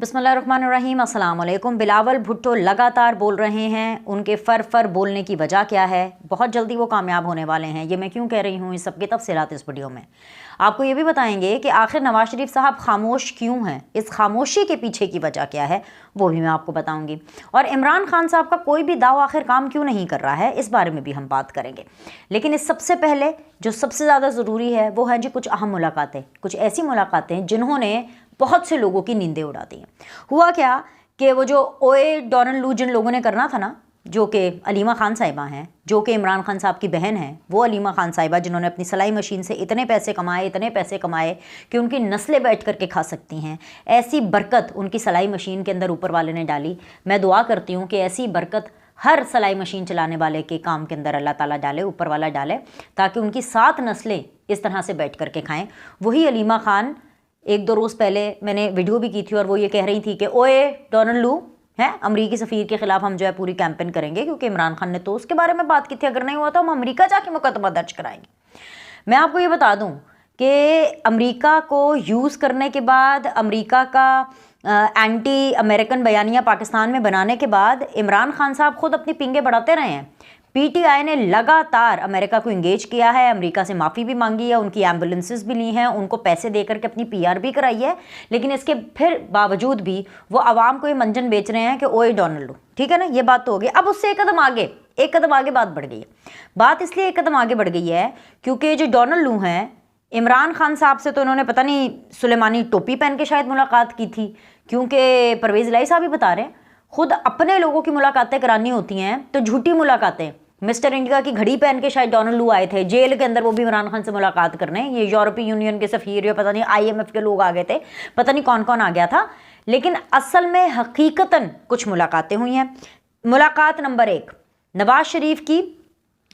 बिस्मिल्लाहिर्रहमानिर्रहीम, अस्सलाम वालेकुम। बिलावल भुट्टो लगातार बोल रहे हैं, उनके फर बोलने की वजह क्या है? बहुत जल्दी वो कामयाब होने वाले हैं। ये मैं क्यों कह रही हूँ, इस सब की तफसीलात इस वीडियो में आपको ये भी बताएंगे कि आखिर नवाज शरीफ साहब खामोश क्यों हैं, इस खामोशी के पीछे की वजह क्या है वो भी मैं आपको बताऊंगी। और इमरान खान साहब का कोई भी दावा आखिर काम क्यों नहीं कर रहा है, इस बारे में भी हम बात करेंगे। लेकिन इस सबसे पहले जो सबसे ज़्यादा ज़रूरी है वो है जी कुछ अहम मुलाकातें, कुछ ऐसी मुलाकातें जिन्होंने बहुत से लोगों की नींदें उड़ा दी हैं। हुआ क्या कि वो जो ओए डोनाल्ड लू जिन लोगों ने करना था ना, जो कि अलीमा खान साहिबा हैं, जो कि इमरान खान साहब की बहन हैं, वो अलीमा खान साहिबा जिन्होंने अपनी सिलाई मशीन से इतने पैसे कमाए कि उनकी नस्लें बैठ करके खा सकती हैं। ऐसी बरकत उनकी सिलाई मशीन के अंदर ऊपर वाले ने डाली। मैं दुआ करती हूँ कि ऐसी बरकत हर सिलाई मशीन चलाने वाले के काम के अंदर अल्लाह ताला डाले, ऊपर वाला डाले, ताकि उनकी 7 नस्लें इस तरह से बैठ करके खाएँ। वही अलीमा खान एक दो रोज़ पहले मैंने वीडियो भी की थी और वो ये कह रही थी कि ओए डोनाल्ड लू हैं, अमरीकी सफ़ीर के ख़िलाफ़ हम जो है पूरी कैंपेन करेंगे, क्योंकि इमरान खान ने तो उसके बारे में बात की थी, अगर नहीं हुआ तो हम अमेरिका जाके मुकदमा दर्ज कराएंगे। मैं आपको ये बता दूं कि अमेरिका को यूज़ करने के बाद, अमेरिका का एंटी अमेरिकन बयानिया पाकिस्तान में बनाने के बाद इमरान खान साहब खुद अपनी पिंगे बढ़ाते रहे हैं। पीटीआई ने लगातार अमेरिका को इंगेज किया है, अमेरिका से माफ़ी भी मांगी है, उनकी एम्बुलेंसेस भी ली हैं, उनको पैसे दे करके अपनी पीआर भी कराई है। लेकिन इसके फिर बावजूद भी वो आवाम को ये मंजन बेच रहे हैं कि ओए डोनाल्ड लू, ठीक है ना, ये बात तो हो गई। अब उससे एक कदम आगे बात बढ़ गई है। बात इसलिए एक कदम आगे बढ़ गई है क्योंकि जो डोनाल्ड लू हैं, इमरान खान साहब से तो इन्होंने पता नहीं सुलेमानी टोपी पहन के शायद मुलाकात की थी, क्योंकि परवेज़ इलाही साहब भी बता रहे हैं खुद अपने लोगों की मुलाकातें करानी होती हैं तो झूठी मुलाकातें। मिस्टर इंडिया की घड़ी पहन के शायद डोनाल्ड लू आए थे जेल के अंदर, वो भी इमरान खान से मुलाकात करने। ये यूरोपीय यूनियन के सफ़ीर, पता नहीं IMF के लोग आ गए थे, पता नहीं कौन कौन आ गया था। लेकिन असल में हकीकतन कुछ मुलाकातें हुई हैं। मुलाकात नंबर 1, नवाज शरीफ की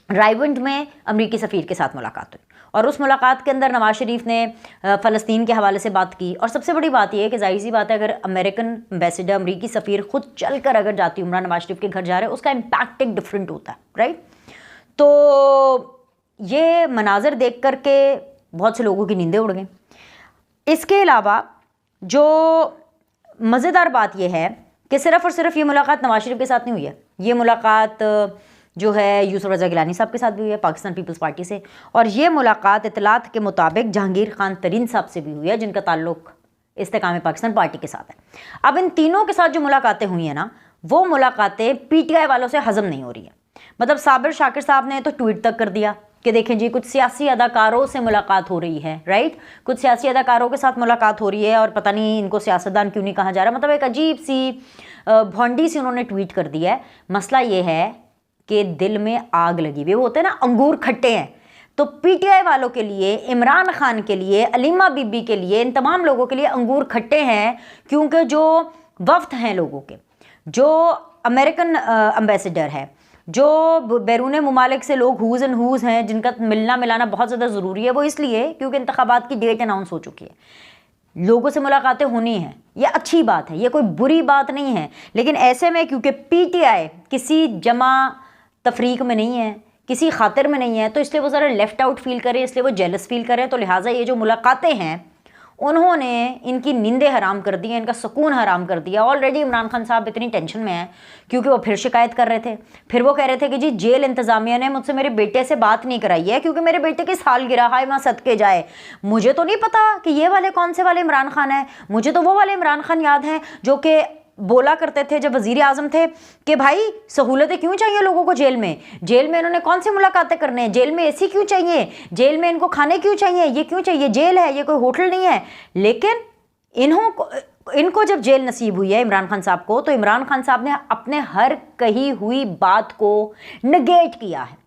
रायवंड में अमरीकी सफ़ीर के साथ मुलाकात हुई और उस मुलाकात के अंदर नवाज शरीफ ने फ़लस्तीन के हवाले से बात की। और सबसे बड़ी बात यह है कि जाहिर सी बात है, अगर अमेरिकन एम्बेसडर, अमरीकी सफ़ीर खुद चल कर अगर जाती उमरा नवाज शरीफ के घर जा रहे हैं, उसका इम्पैक्ट एक डिफरेंट होता है, राइट। तो ये मनाजर देख करके बहुत से लोगों की नींदें उड़ गई। इसके अलावा जो मज़ेदार बात यह है कि सिर्फ़ और सिर्फ ये मुलाकात नवाज शरीफ के साथ नहीं हुई है, ये मुलाकात जो है यूसुफ रज़ा गिलानी साहब के साथ भी हुई है पाकिस्तान पीपल्स पार्टी से, और ये मुलाकात इतलात के मुताबिक जहांगीर खान तरीन साहब से भी हुई है, जिनका ताल्लुक इस्तेकाम पाकिस्तान पार्टी के साथ है। अब इन तीनों के साथ जो मुलाकातें हुई हैं ना, वो मुलाकातें पीटीआई वालों से हजम नहीं हो रही है। मतलब साबिर शाकिर साहब ने तो ट्वीट तक कर दिया कि देखें जी कुछ सियासी अदाकारों से मुलाकात हो रही है, राइट, कुछ सियासी अदाकारों के साथ मुलाकात हो रही है और पता नहीं इनको सियासतदान क्यों नहीं कहा जा रहा। मतलब एक अजीब सी भोंडी सी उन्होंने ट्वीट कर दिया है। मसला ये है कि दिल में आग लगी हुई, वो होते हैं ना अंगूर खट्टे हैं। तो पीटीआई वालों के लिए, इमरान खान के लिए, अलीमा बीबी के लिए, इन तमाम लोगों के लिए अंगूर खट्टे हैं, क्योंकि जो वफ्द हैं लोगों के, जो अमेरिकन एम्बेसडर है, जो बैरून मुमालिक से लोग हुज़ एंड हुज़ हैं, जिनका मिलना मिलाना बहुत ज़्यादा ज़रूरी है, वो इसलिए क्योंकि इंतखाबात की डेट अनाउंस हो चुकी है, लोगों से मुलाकातें होनी हैं। ये अच्छी बात है, ये कोई बुरी बात नहीं है। लेकिन ऐसे में क्योंकि पीटीआई किसी जमा तफरीक में नहीं है, किसी खातिर में नहीं है, तो इसलिए वो ज़रा लेफ़्ट आउट फील करें, इसलिए वो जेलस फील करें। तो लिहाजा ये जो मुलाकातें हैं, उन्होंने इनकी नींदें हराम कर दी हैं, इनका सुकून हराम कर दिया। ऑलरेडी इमरान खान साहब इतनी टेंशन में हैं क्योंकि वो फिर शिकायत कर रहे थे। फिर वो कह रहे थे कि जी जेल इंतज़ामिया ने मुझसे मेरे बेटे से बात नहीं कराई है, क्योंकि मेरे बेटे की सालगिरह, हाय माँ सदके जाए, मुझे तो नहीं पता कि ये वाले कौन से वाले इमरान खान हैं, मुझे तो वो वाले इमरान खान याद हैं जो कि बोला करते थे जब वज़ीर आज़म थे कि भाई सहूलतें क्यों चाहिए लोगों को जेल में इन्होंने कौन सी मुलाकातें करने हैं, जेल में एसी क्यों चाहिए, जेल में इनको खाने क्यों चाहिए, ये क्यों चाहिए, जेल है, ये कोई होटल नहीं है। लेकिन इनको जब जेल नसीब हुई है इमरान खान साहब को, तो इमरान खान साहब ने अपने हर कही हुई बात को निगेट किया है।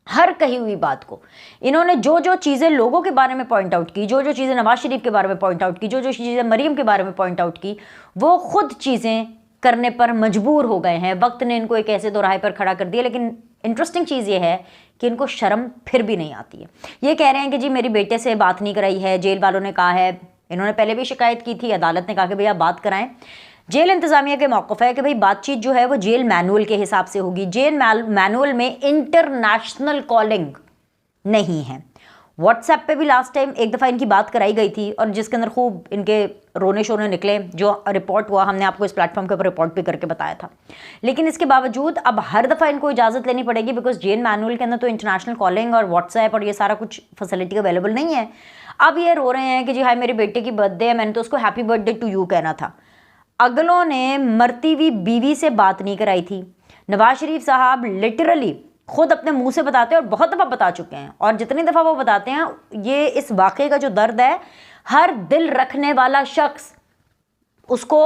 हर कही हुई बात को इन्होंने जो जो चीज़ें लोगों के बारे में पॉइंट आउट की, जो जो चीज़ें नवाज शरीफ के बारे में पॉइंट आउट की, जो जो चीज़ें मरीम के बारे में पॉइंट आउट की, वो खुद चीज़ें करने पर मजबूर हो गए हैं। वक्त ने इनको एक ऐसे दोराहे पर खड़ा कर दिया। लेकिन इंटरेस्टिंग चीज़ ये है कि इनको शर्म फिर भी नहीं आती है। ये कह रहे हैं कि जी मेरी बेटे से बात नहीं कराई है, जेल वालों ने कहा है, इन्होंने पहले भी शिकायत की थी, अदालत ने कहा कि भैया बात कराएं। जेल इंतज़ामिया के मौक़िफ़ है कि भाई बातचीत जो है वो जेल मैनुअल के हिसाब से होगी। जेल मैनुअल में इंटरनेशनल कॉलिंग नहीं है। व्हाट्सएप पे भी लास्ट टाइम एक दफ़ा इनकी बात कराई गई थी और जिसके अंदर खूब इनके रोने शोने निकले, जो रिपोर्ट हुआ हमने आपको इस प्लेटफॉर्म के ऊपर रिपोर्ट भी करके बताया था। लेकिन इसके बावजूद अब हर दफ़ा इनको इजाज़त लेनी पड़ेगी, बिकॉज जेएन मैनुअल के अंदर तो इंटरनेशनल कॉलिंग और व्हाट्सएप और ये सारा कुछ फैसिलिटी अवेलेबल नहीं है। अब ये रो रहे हैं कि जी हाय मेरे बेटे की बर्थडे है, मैंने तो उसको हैप्पी बर्थडे टू यू कहना था। अगलों ने मरती हुई बीवी से बात नहीं कराई थी। नवाज शरीफ साहब लिटरली खुद अपने मुंह से बताते हैं और बहुत दफ़ा बता चुके हैं, और जितनी दफ़ा वो बताते हैं ये इस वाक़े का जो दर्द है हर दिल रखने वाला शख्स उसको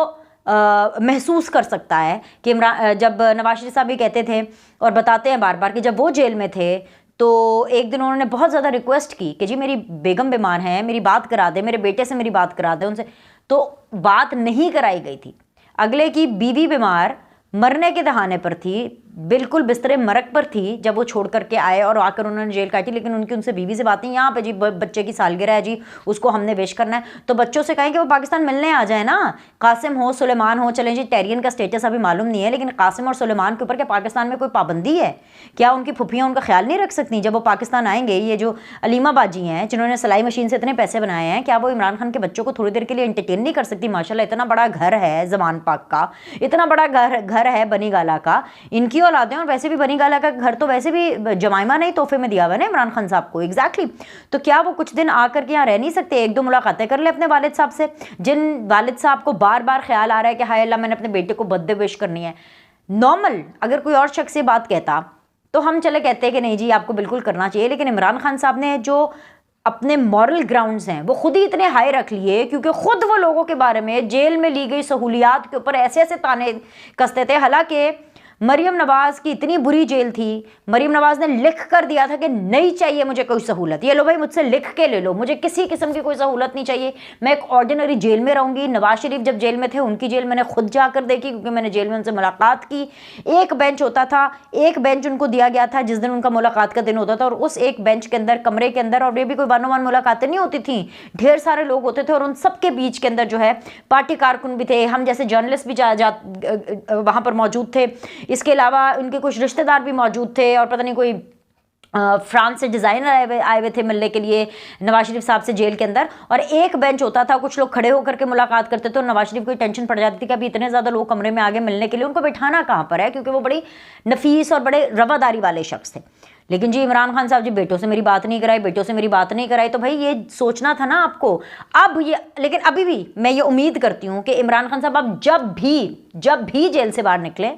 महसूस कर सकता है कि जब नवाज शरीफ साहब भी कहते थे और बताते हैं बार बार कि जब वो जेल में थे तो एक दिन उन्होंने बहुत ज़्यादा रिक्वेस्ट की कि जी मेरी बेगम बीमार है, मेरी बात करा दे, मेरे बेटे से मेरी बात करा दे उनसे, तो बात नहीं कराई गई थी। अगले की बीवी बीमार मरने के दहाने पर थी, बिल्कुल बिस्तरे मरक पर थी जब वो छोड़ करके आए और आकर उन्होंने जेल काटी, लेकिन उनकी उनसे बीवी से बातें यहाँ पे जी बच्चे की सालगिरह है जी उसको हमने विश करना है, तो बच्चों से कहें कि वो पाकिस्तान मिलने आ जाए ना। कासिम हो सुलेमान हो, चलें जी टेरियन का स्टेटस अभी मालूम नहीं है, लेकिन कासिम और सुलेमान के ऊपर क्या पाकिस्तान में कोई पाबंदी है? क्या उनकी फुफियाँ उनका ख्याल नहीं रख सकती जब वो पाकिस्तान आएंगे? ये जो अलीमा बाजी हैं जिन्होंने सिलाई मशीन से इतने पैसे बनाए हैं, क्या वो इमरान खान के बच्चों को थोड़ी देर के लिए एंटरटेन नहीं कर सकती? माशाल्लाह इतना बड़ा घर है जमान पाक का, इतना बड़ा घर है बनी गाला का, इनकी औलादें, और वैसे भी बनी गाला का घर तो वैसे भी जमाइमा ने तोहफे में दिया हुआ है ना इमरान खान साहब को। एग्जैक्टली तो क्या वो कुछ दिन आकर के यहाँ रह नहीं सकते? एक दो मुलाकातें कर ले अपने वालिद साहब से, जिन वालिद साहब को बार बार ख्याल आ रहा है कि हाय अल्लाह मैंने अपने बेटे को बर्थडे विश करनी है। नॉर्मल अगर कोई और शख्स ये बात कहता तो हम चले कहते हैं कि नहीं जी आपको बिल्कुल करना चाहिए, लेकिन इमरान खान साहब ने जो अपने मॉरल ग्राउंड्स हैं वो खुद ही इतने हाई रख लिए, क्योंकि खुद वो लोगों के बारे में जेल में ली गई सहूलियात के ऊपर ऐसे ऐसे ताने कसते थे। हालांकि मरीम नवाज की इतनी बुरी जेल थी, मरीम नवाज ने लिख कर दिया था कि नहीं चाहिए मुझे कोई सहूलत, ये लो भाई मुझसे लिख के ले लो, मुझे किसी किस्म की कोई सहूलत नहीं चाहिए, मैं एक ऑर्डिनरी जेल में रहूंगी। नवाज शरीफ जब जेल में थे उनकी जेल मैंने खुद जाकर देखी, क्योंकि मैंने जेल में उनसे मुलाकात की। एक बेंच होता था, एक बेंच उनको दिया गया था जिस दिन उनका मुलाकात का दिन होता था, और उस एक बेंच के अंदर कमरे के अंदर, और ये भी कोई वन वन मुलाकातें नहीं होती थी, ढेर सारे लोग होते थे और उन सबके बीच के अंदर जो है पार्टी कारकुन भी थे, हम जैसे जर्नलिस्ट भी वहाँ पर मौजूद थे। इसके अलावा उनके कुछ रिश्तेदार भी मौजूद थे, और पता नहीं कोई फ्रांस से डिज़ाइनर आए हुए थे मिलने के लिए नवाज शरीफ साहब से जेल के अंदर। और एक बेंच होता था, कुछ लोग खड़े होकर के मुलाकात करते थे, और नवाज शरीफ को टेंशन पड़ जाती थी कि अभी इतने ज़्यादा लोग कमरे में आगे मिलने के लिए, उनको बैठाना कहाँ पर है, क्योंकि वो बड़ी नफीस और बड़े रवादारी वाले शख्स थे। लेकिन जी इमरान खान साहब जी बेटों से मेरी बात नहीं कराई, बेटों से मेरी बात नहीं कराई, तो भाई ये सोचना था ना आपको। अब ये, लेकिन अभी भी मैं ये उम्मीद करती हूँ कि इमरान खान साहब अब जब भी जेल से बाहर निकले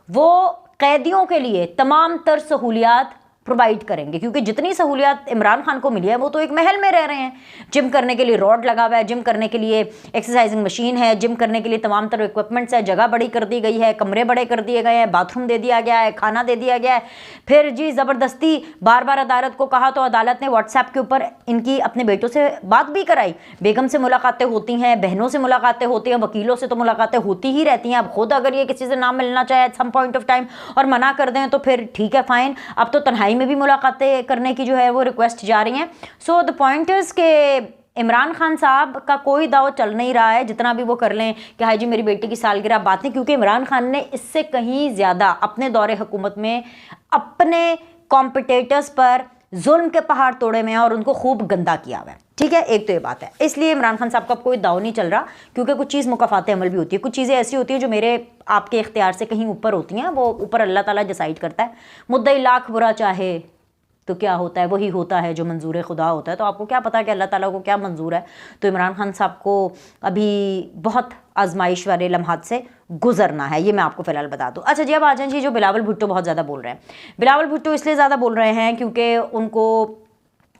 वो कैदियों के लिए तमाम तर सहूलियात प्रोवाइड करेंगे, क्योंकि जितनी सहूलियत इमरान खान को मिली है वो तो एक महल में रह रहे हैं। जिम करने के लिए रॉड लगा हुआ है, जिम करने के लिए एक्सरसाइजिंग मशीन है, जिम करने के लिए तमाम तरह इक्विपमेंट्स है, जगह बड़ी कर दी गई है, कमरे बड़े कर दिए गए हैं, बाथरूम दे दिया गया है, खाना दे दिया गया है। फिर जी ज़बरदस्ती बार बार अदालत को कहा तो अदालत ने व्हाट्सएप के ऊपर इनकी अपने बेटों से बात भी कराई। बेगम से मुलाकातें होती हैं, बहनों से मुलाकातें होती हैं, वकीलों से तो मुलाकातें होती ही रहती हैं। अब खुद अगर ये किसी से ना मिलना चाहे at some point of time और मना कर दें तो फिर ठीक है फाइन, अब तो तन्हाई में भी मुलाकातें करने की जो है वो रिक्वेस्ट जा रही हैं। सो द पॉइंट इज के इमरान खान साहब का कोई दाव चल नहीं रहा है, जितना भी वो कर लें कि हाय जी मेरी बेटी की सालगिरह बात नहीं, क्योंकि इमरान खान ने इससे कहीं ज़्यादा अपने दौरे हुकूमत में अपने कॉम्पिटिटर्स पर जुल्म के पहाड़ तोड़े में और उनको खूब गंदा किया हुआ है। ठीक है, एक तो ये बात है, इसलिए इमरान खान साहब का कोई दाव नहीं चल रहा, क्योंकि कुछ चीज़ मुकाफात अमल भी होती है, कुछ चीज़ें ऐसी होती हैं जो मेरे आपके इख्तियार से कहीं ऊपर होती हैं, वो ऊपर अल्लाह ताला डिसाइड करता है। मुद्दई लाख बुरा चाहे तो क्या होता है, वही होता है जो मंजूर खुदा होता है। तो आपको क्या पता कि अल्लाह ताला को क्या मंजूर है। तो इमरान खान साहब को अभी बहुत आजमाइश वाले लम्हात से गुजरना है, ये मैं आपको फ़िलहाल बता दूँ। अच्छा जी, अब आ जाए जी जो बिलावल भुट्टो बहुत ज़्यादा बोल रहे हैं। बिलावल भुट्टो इसलिए ज़्यादा बोल रहे हैं क्योंकि उनको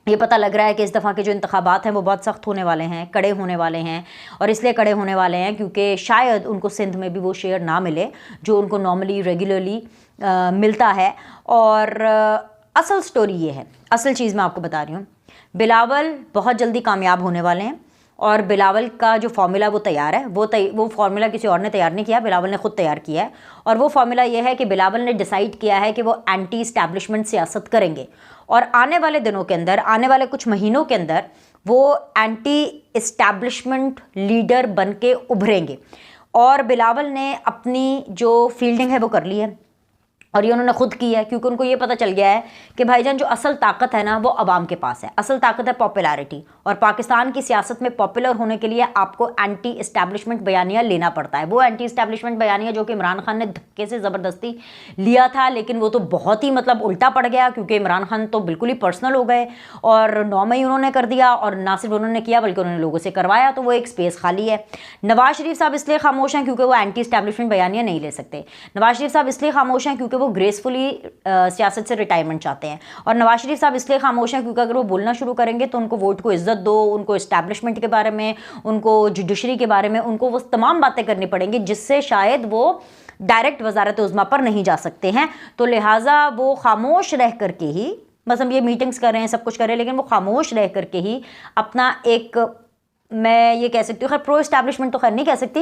ये पता लग रहा है कि इस दफ़ा के जो इंतखाबात हैं वो बहुत सख्त होने वाले हैं, कड़े होने वाले हैं। और इसलिए कड़े होने वाले हैं क्योंकि शायद उनको सिंध में भी वो शेयर ना मिले जो उनको नॉर्मली रेगुलरली मिलता है। और असल स्टोरी ये है, असल चीज़ मैं आपको बता रही हूँ, बिलावल बहुत जल्दी कामयाब होने वाले हैं। और बिलावल का जो फार्मूला वो तैयार है, वो फार्मूला किसी और ने तैयार नहीं किया, बिलावल ने खुद तैयार किया है। और वो फार्मूला ये है कि बिलावल ने डिसाइड किया है कि वो एंटी इस्टेब्लिशमेंट सियासत करेंगे, और आने वाले दिनों के अंदर, आने वाले कुछ महीनों के अंदर वो एंटी इस्टेब्लिशमेंट लीडर बन के उभरेंगे। और बिलावल ने अपनी जो फील्डिंग है वो कर ली है, और ये उन्होंने खुद की है, क्योंकि उनको ये पता चल गया है कि भाईजान जो असल ताकत है ना वो अवाम के पास है, असल ताकत है पॉपुलैरिटी। और पाकिस्तान की सियासत में पॉपुलर होने के लिए आपको एंटी इस्टेब्लिशमेंट बयानिया लेना पड़ता है। वो एंटी इस्टेब्लिशमेंट बयानिया जो कि इमरान खान ने धक्के से ज़बरदस्ती लिया था, लेकिन वो तो बहुत ही मतलब उल्टा पड़ गया, क्योंकि इमरान खान तो बिल्कुल ही पर्सनल हो गए और 9 मई उन्होंने कर दिया। और ना सिर्फ उन्होंने किया बल्कि उन्होंने लोगों से करवाया, तो वो एक स्पेस खाली है। नवाज शरीफ साहब इसलिए खामोश हैं क्योंकि वो एंटी इस्टेब्लिशमेंट बयानिया नहीं ले सकते। नवाज शरीफ साहब इसलिए खामोश हैं क्योंकि वो ग्रेसफुली सियासत से रिटायरमेंट चाहते हैं। और नवाज शरीफ साहब इसलिए खामोश हैं क्योंकि अगर वो बोलना शुरू करेंगे तो उनको वोट को इज्जत दो, उनको इस्टेब्लिशमेंट के बारे में, उनको जुडिशरी के बारे में, उनको वो तमाम बातें करनी पड़ेंगी जिससे शायद वो डायरेक्ट वजारत उज़्मा पर नहीं जा सकते हैं। तो लिहाजा वो खामोश रह करके ही, बस हम ये मीटिंग्स कर रहे हैं, सब कुछ कर रहे हैं, लेकिन वो खामोश रह करके ही अपना एक, मैं ये कह सकती हूँ, खैर प्रो इस्टेब्लिशमेंट तो खैर नहीं कह सकती,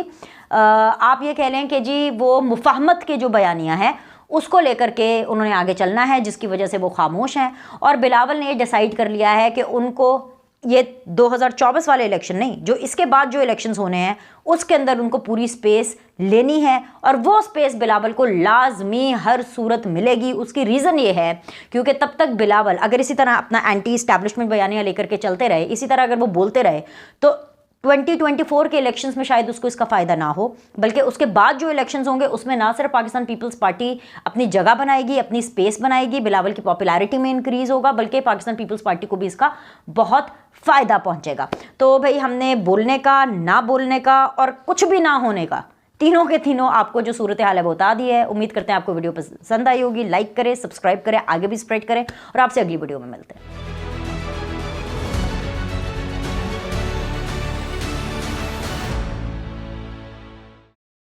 आप ये कह लें कि जी वो मुफाहमत के जो बयानियाँ हैं उसको लेकर के उन्होंने आगे चलना है, जिसकी वजह से वो खामोश हैं। और बिलावल ने ये डिसाइड कर लिया है कि उनको ये 2024 वाले इलेक्शन नहीं, जो इसके बाद जो इलेक्शंस होने हैं उसके अंदर उनको पूरी स्पेस लेनी है। और वो स्पेस बिलावल को लाजमी हर सूरत मिलेगी। उसकी रीज़न ये है क्योंकि तब तक बिलावल अगर इसी तरह अपना एंटी इस्टेब्लिशमेंट बयानियाँ लेकर के चलते रहे, इसी तरह अगर वो बोलते रहे, तो 2024 के इलेक्शंस में शायद उसको इसका फ़ायदा ना हो, बल्कि उसके बाद जो इलेक्शंस होंगे उसमें ना सिर्फ पाकिस्तान पीपल्स पार्टी अपनी जगह बनाएगी, अपनी स्पेस बनाएगी, बिलावल की पॉपुलैरिटी में इंक्रीज़ होगा, बल्कि पाकिस्तान पीपल्स पार्टी को भी इसका बहुत फ़ायदा पहुंचेगा। तो भाई हमने बोलने का, ना बोलने का और कुछ भी ना होने का, तीनों के तीनों आपको जो सूरत हाल है वो बता दी है। उम्मीद करते हैं आपको वीडियो पसंद आई होगी। लाइक करें, सब्सक्राइब करें, आगे भी स्प्रेड करें और आपसे अगली वीडियो में मिलते हैं।